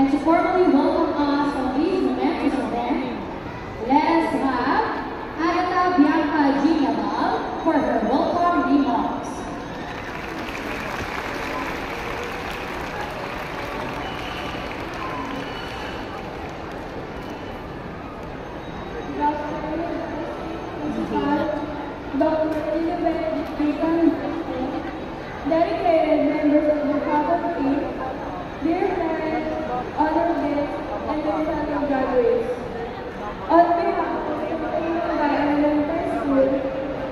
And to formally welcome us on this momentous event, let us have Agatha Bianca Ginabal for her welcome remarks. Dr. Elizabeth Bacon, dedicated members of the faculty, dear parents, honored guests, and their fellow graduates. On behalf of the Filipino Elementary School,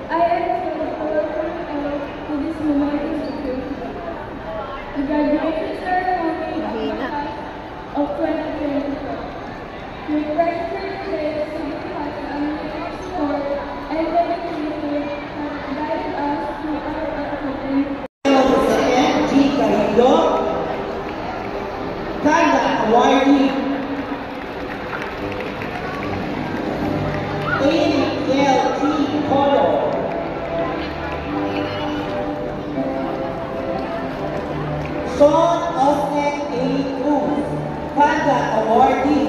I extend a welcome to this momentous occasion. The graduation ceremony of the class of 2024. With pressure today to be unlimited support and dedication have guided us through our academic. G. Carrillo, Kanda Awardee, A.L.T. Colo, Sean Austin A. Cruz, Kanda Awardee,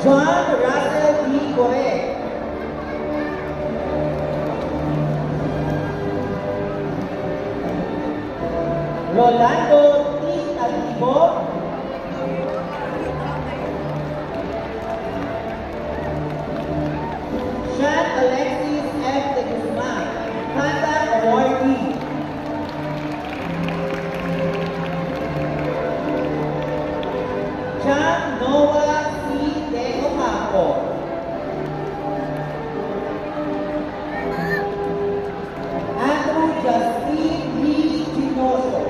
John Russell D. Correa, Rolando T. Taglibo, Sean Alexis F. de Guzman, Kanda Awardee, John Noah C. de Ocampo, Andrew Justin D. Ginoso,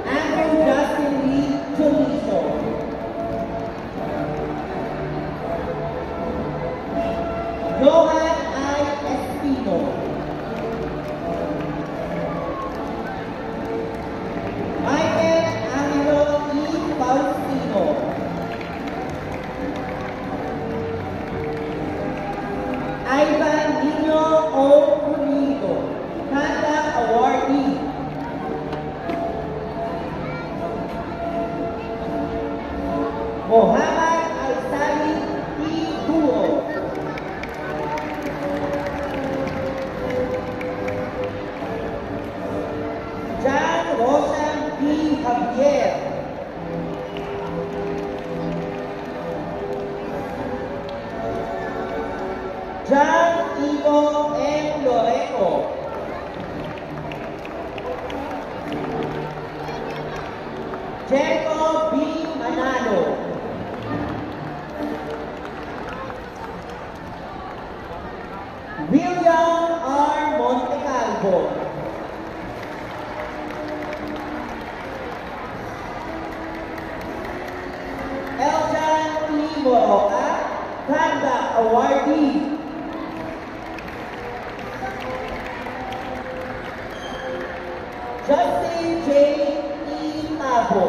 Andrew Justin Lee Chorizo, Johan I. Espino, Michael Angelo E. Faustino, Ivan Nino O. Pulido, Kanda Awardee, Mohammad Al-Sali T. Duro, John Roshan D. Javier, John Ivo M. Loreto, Jacob B. Manalo, William R. Montecalvo, Eljan P. Moroca, Kanda Awardee, Justin J. E. Mabo,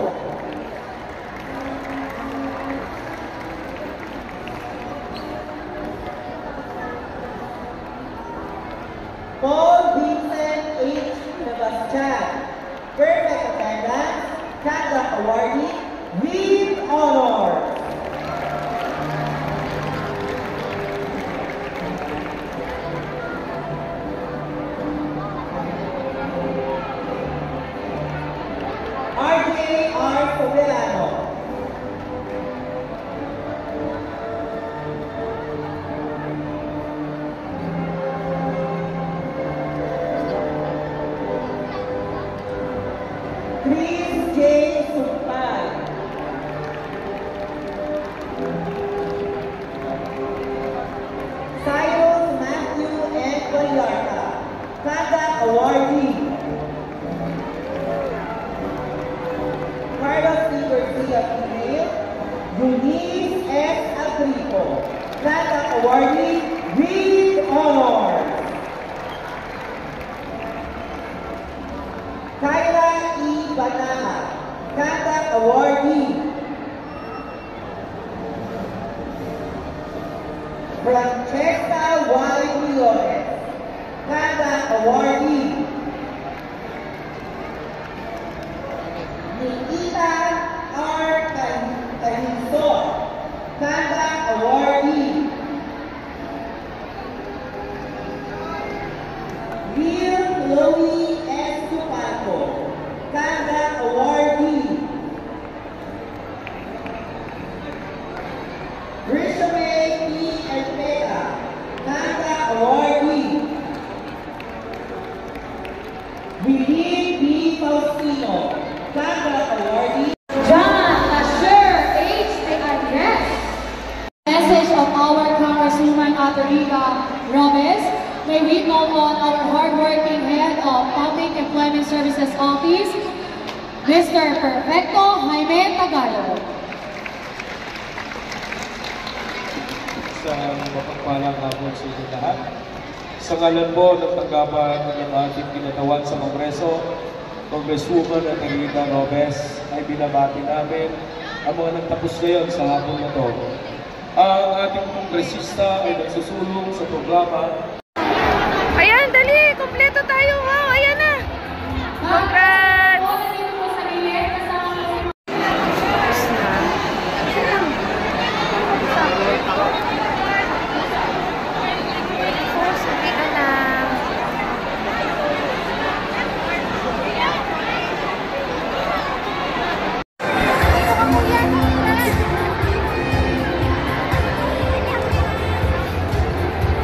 Paul Vincent H. Sebastian, perfect attendance, Kanda Awardee, with honors. R.J. R. Soberano, Chris J. Sumpal, Cyrus Matthew N. Vallarta, Kanda Awardee, Carlos P. Garcia Female, Eunice S. Agrico, Kanda Awardee, with honors. Kyla E. Banaha, Kanda Awardee, Francesca Y. Milores, Ganda Awardee. Nikita R. Cahinzon, Ganda Awardee. Real Chloe S. Tupaco, Ganda Awardee. Rishamay P. Erpeta, Ganda Awardee. Willie B. Faustino, Ganda Awardee. John Asher H. De Andres. Message of our Congresswoman Aterica Robes. May we call on our hardworking head of Public Employment Services Office, Mr. Perfecto Jaime Tagalog. Sa mapagpalang hapon sa inyo lahat. Sa ngalan po ng tanggapan ng ating kinatawan sa Kongreso, Congresswoman Aterica Robes, ay binabati namin ang mga nagtapos ngayon sa hapon na to. Ang ating kongresista ay nagsusulong sa programa. Ayan, dali! Kompleto tayo! Wow, ayan na! Congrats!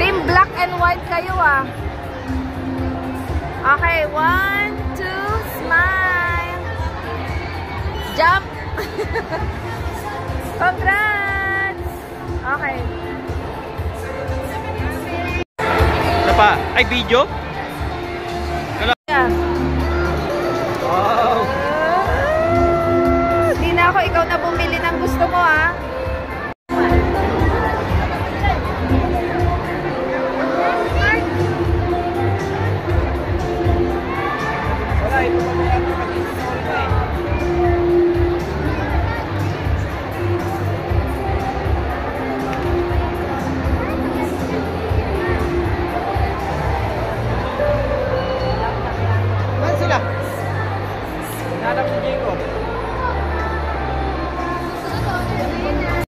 Team black and white kayo ah. Okay, 1, 2, smile. Jump. Congrats. Okay. Ano pa? Ay, video? Yeah. Wow! Di na ako, ikaw na bumili ng gusto mo ah. Saan sila? Hanap si Diego.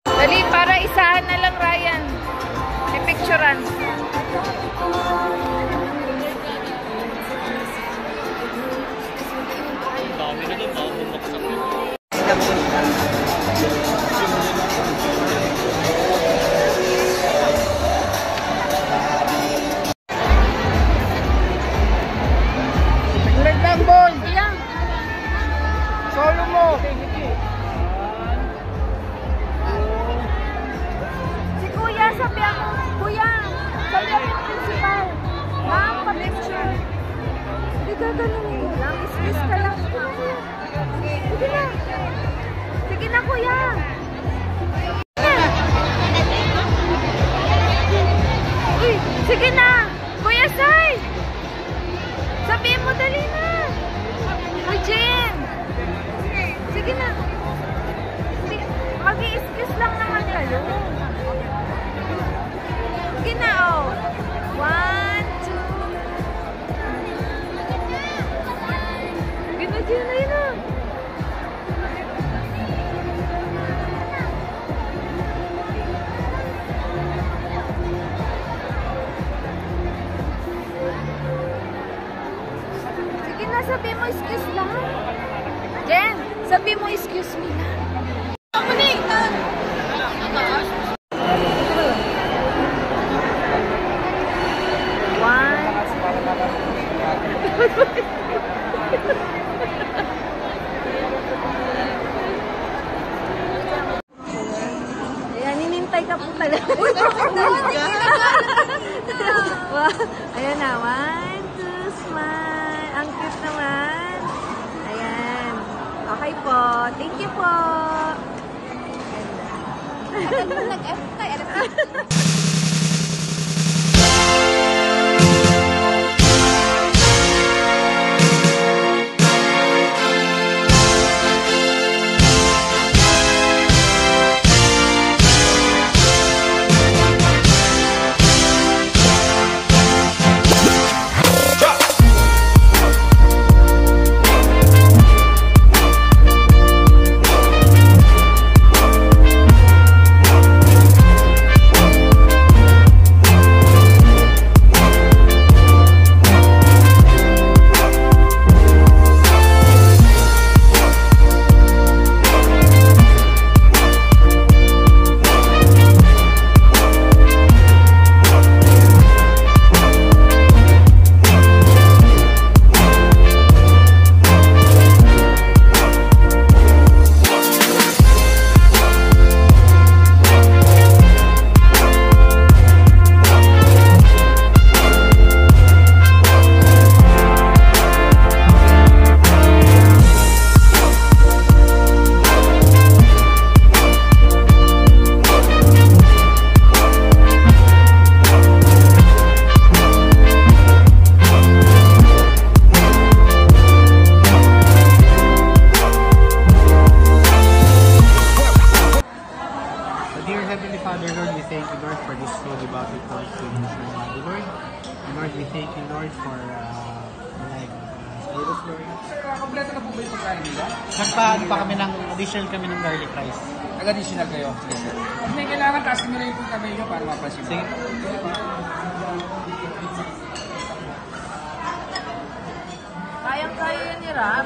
Dali, para isahan na lang, Ryan. May picturean. Nagdag ball! Iyan. Solo mo! Si Kuya, sabi ako. Kuya, sabi ako yung principal. Ma'am, pa-picture. Hindi gaganunin ko lang. Is-kiss ka lang. Sige na. Sige na, Kuya. Uy, sige na. Kuya Sai. Sabihin mo, dali na. Uy, Jen. Sige na. Mag-i-kiss lang naman kayo. Sige na, oh. 1, 2. Sige na, Jen, ayun na. Sige na, sabi mo, excuse lang. Jen, sabi mo, excuse me lang. Ayan, ninintay ka po talaga. Uy, perfect na! Ayan na, 1, 2, smile. Ang cute naman. Ayan. Okay po. Thank you po. Nag-F tayo. Dear Heavenly Father, Lord, we thank you, Lord, for this holy baptism, Lord, to my body, Lord. And Lord, we thank you, Lord, for like, Spirit, Lord. Kompleto na po ba yung pagkain nila? Nagpa-add pa kami ng, additional kami ng garlic rice. Nag-additional kayo? Sige, sir. Pag may kailangan, taas nyo na yung pagkamay nyo para mapansin mo. Sige. Kayang-kaya yan ni Rap.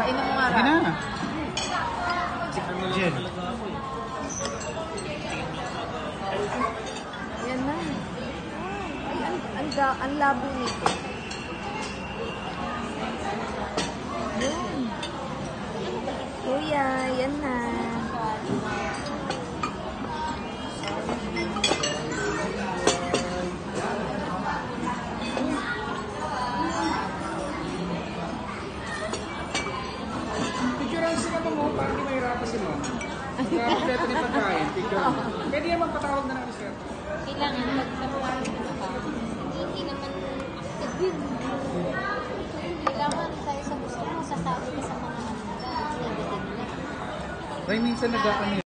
Kainin mo nga, Sige Rap. na. Jen. Ayan na. Ay, ang labo nito. Yan. Kuya, yan na. Picturean sila mo, para hindi mahirapan si Mom. Kompleto na yung pagkain, picture mo. Pwede yan magpatawag na lang sir. Kailangan magpapawag mo ka. Hindi naman active yun. Kailangan tayo sa gusto mo, sasabi ka sa mga negative na. Ay, minsan nagkakami.